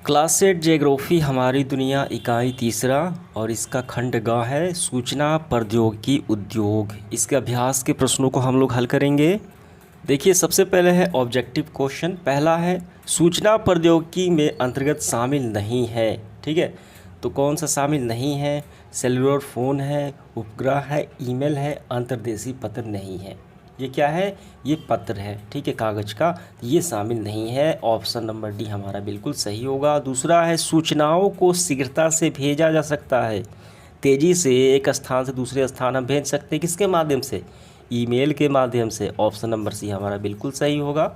क्लासेट geography हमारी दुनिया इकाई तीसरा और इसका खंड ग है सूचना प्रौद्योगिकी उद्योग। इसके अभ्यास के प्रश्नों को हम लोग हल करेंगे। देखिए, सबसे पहले है ऑब्जेक्टिव क्वेश्चन। पहला है सूचना प्रौद्योगिकी में अंतर्गत शामिल नहीं है। ठीक है, तो कौन सा शामिल नहीं है? सेलुलर फ़ोन है, उपग्रह है, ईमेल है, अंतर्देशीय पत्र नहीं है। ये क्या है? ये पत्र है। ठीक है, कागज़ का, ये शामिल नहीं है। ऑप्शन नंबर डी हमारा बिल्कुल सही होगा। दूसरा है सूचनाओं को शीघ्रता से भेजा जा सकता है। तेज़ी से एक स्थान से दूसरे स्थान हम भेज सकते हैं। किसके माध्यम से? ईमेल के माध्यम से। ऑप्शन नंबर सी हमारा बिल्कुल सही होगा।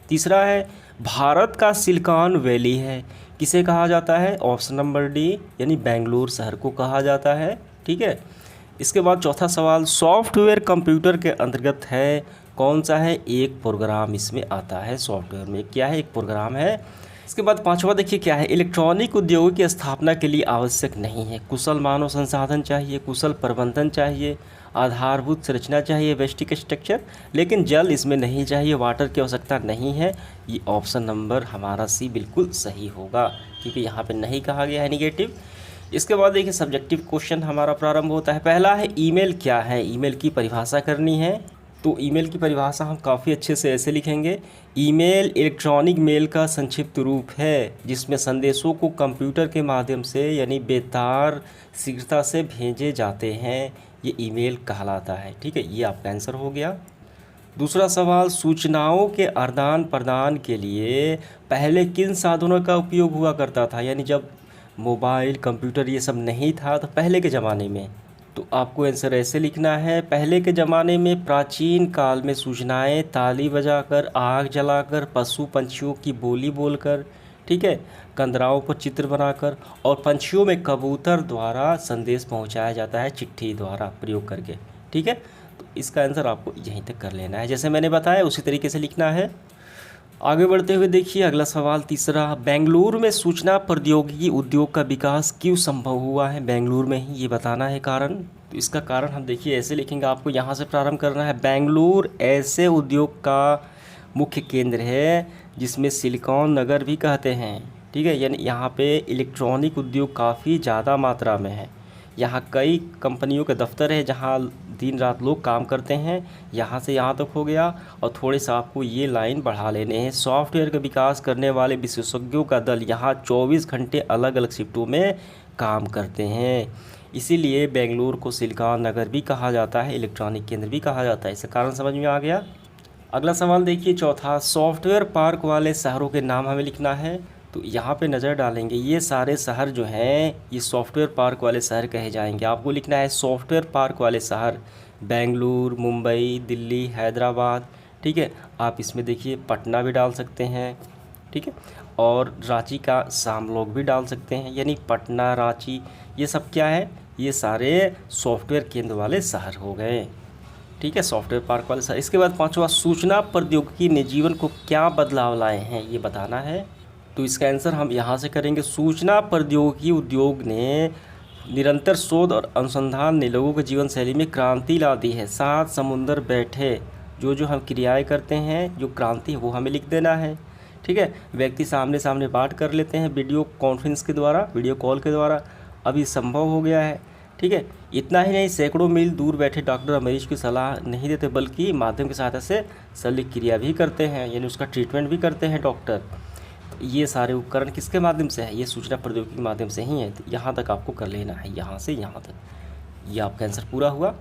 तीसरा है भारत का सिलिकॉन वैली है, किसे कहा जाता है? ऑप्शन नंबर डी यानी बेंगलुरु शहर को कहा जाता है। ठीक है, इसके बाद चौथा सवाल सॉफ्टवेयर कंप्यूटर के अंतर्गत है, कौन सा है? एक प्रोग्राम इसमें आता है। सॉफ्टवेयर में क्या है? एक प्रोग्राम है। इसके बाद पांचवा देखिए क्या है, इलेक्ट्रॉनिक उद्योगों की स्थापना के लिए आवश्यक नहीं है। कुशल मानव संसाधन चाहिए, कुशल प्रबंधन चाहिए, आधारभूत संरचना चाहिए, बेसिक स्ट्रक्चर, लेकिन जल इसमें नहीं चाहिए, वाटर की आवश्यकता नहीं है। ये ऑप्शन नंबर हमारा सी बिल्कुल सही होगा, क्योंकि यहाँ पे नहीं कहा गया है निगेटिव। इसके बाद देखिए सब्जेक्टिव क्वेश्चन हमारा प्रारंभ होता है। पहला है ईमेल क्या है? ईमेल की परिभाषा करनी है। तो ईमेल की परिभाषा हम काफ़ी अच्छे से ऐसे लिखेंगे, ईमेल इलेक्ट्रॉनिक मेल का संक्षिप्त रूप है जिसमें संदेशों को कंप्यूटर के माध्यम से यानी बेतार शीघ्रता से भेजे जाते हैं, ये ईमेल कहलाता है। ठीक है, ये आपका आंसर हो गया। दूसरा सवाल सूचनाओं के आदान प्रदान के लिए पहले किन साधनों का उपयोग हुआ करता था? यानी जब मोबाइल कंप्यूटर ये सब नहीं था तो पहले के ज़माने में, तो आपको आंसर ऐसे लिखना है, पहले के ज़माने में प्राचीन काल में सूचनाएं ताली बजाकर, आग जलाकर, पशु पंछियों की बोली बोलकर, ठीक है, कंदराओं पर चित्र बनाकर, और पंछियों में कबूतर द्वारा संदेश पहुंचाया जाता है चिट्ठी द्वारा प्रयोग करके। ठीक है, तो इसका आंसर आपको यहीं तक कर लेना है, जैसे मैंने बताया उसी तरीके से लिखना है। आगे बढ़ते हुए देखिए अगला सवाल तीसरा, बेंगलुरु में सूचना प्रौद्योगिकी उद्योग का विकास क्यों संभव हुआ है? बेंगलुरु में ही, ये बताना है कारण। तो इसका कारण हम देखिए ऐसे लिखेंगे, आपको यहाँ से प्रारंभ करना है। बेंगलुरु ऐसे उद्योग का मुख्य केंद्र है जिसमें सिलिकॉन नगर भी कहते हैं। ठीक है, यानी यहाँ पे इलेक्ट्रॉनिक उद्योग काफ़ी ज़्यादा मात्रा में है। यहाँ कई कंपनियों के दफ्तर है जहाँ दिन रात लोग काम करते हैं। यहाँ से यहाँ तक हो गया, और थोड़े सा आपको ये लाइन बढ़ा लेने हैं। सॉफ्टवेयर का विकास करने वाले विशेषज्ञों का दल यहाँ 24 घंटे अलग अलग शिफ्टों में काम करते हैं, इसीलिए बेंगलुरु को सिलिकॉन नगर भी कहा जाता है, इलेक्ट्रॉनिक केंद्र भी कहा जाता है। इसका कारण समझ में आ गया। अगला सवाल देखिए चौथा, सॉफ्टवेयर पार्क वाले शहरों के नाम हमें लिखना है। तो यहाँ पे नज़र डालेंगे, ये सारे शहर जो हैं ये सॉफ्टवेयर पार्क वाले शहर कहे जाएंगे। आपको लिखना है सॉफ्टवेयर पार्क वाले शहर, बेंगलुरु, मुंबई, दिल्ली, हैदराबाद। ठीक है, आप इसमें देखिए पटना भी डाल सकते हैं। ठीक है, और रांची का शामलोग भी डाल सकते हैं, यानी पटना, रांची, ये सब क्या है? ये सारे सॉफ्टवेयर केंद्र वाले शहर हो गए। ठीक है, सॉफ्टवेयर पार्क वाले शहर। इसके बाद पांचवा, सूचना प्रौद्योगिकी ने जीवन को क्या बदलाव लाए हैं, ये बताना है। तो इसका आंसर हम यहाँ से करेंगे, सूचना प्रौद्योगिकी उद्योग ने निरंतर शोध और अनुसंधान ने लोगों के जीवन शैली में क्रांति ला दी है। सात समुंदर बैठे जो जो हम क्रियाएं करते हैं, जो क्रांति है वो हमें लिख देना है। ठीक है, व्यक्ति सामने सामने बात कर लेते हैं वीडियो कॉन्फ्रेंस के द्वारा, वीडियो कॉल के द्वारा, अभी संभव हो गया है। ठीक है, इतना ही नहीं, सैकड़ों मील दूर बैठे डॉक्टर मरीज की सलाह नहीं देते बल्कि माध्यम की सहायता से शल्य क्रिया भी करते हैं, यानी उसका ट्रीटमेंट भी करते हैं डॉक्टर। ये सारे उपकरण किसके माध्यम से है? ये सूचना प्रौद्योगिकी के माध्यम से ही है। तो यहाँ तक आपको कर लेना है, यहाँ से यहाँ तक। ये आपका आंसर पूरा हुआ,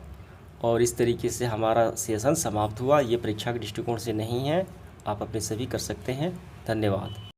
और इस तरीके से हमारा सेशन समाप्त हुआ। ये परीक्षा के दृष्टिकोण से नहीं है, आप अपने से भी कर सकते हैं। धन्यवाद।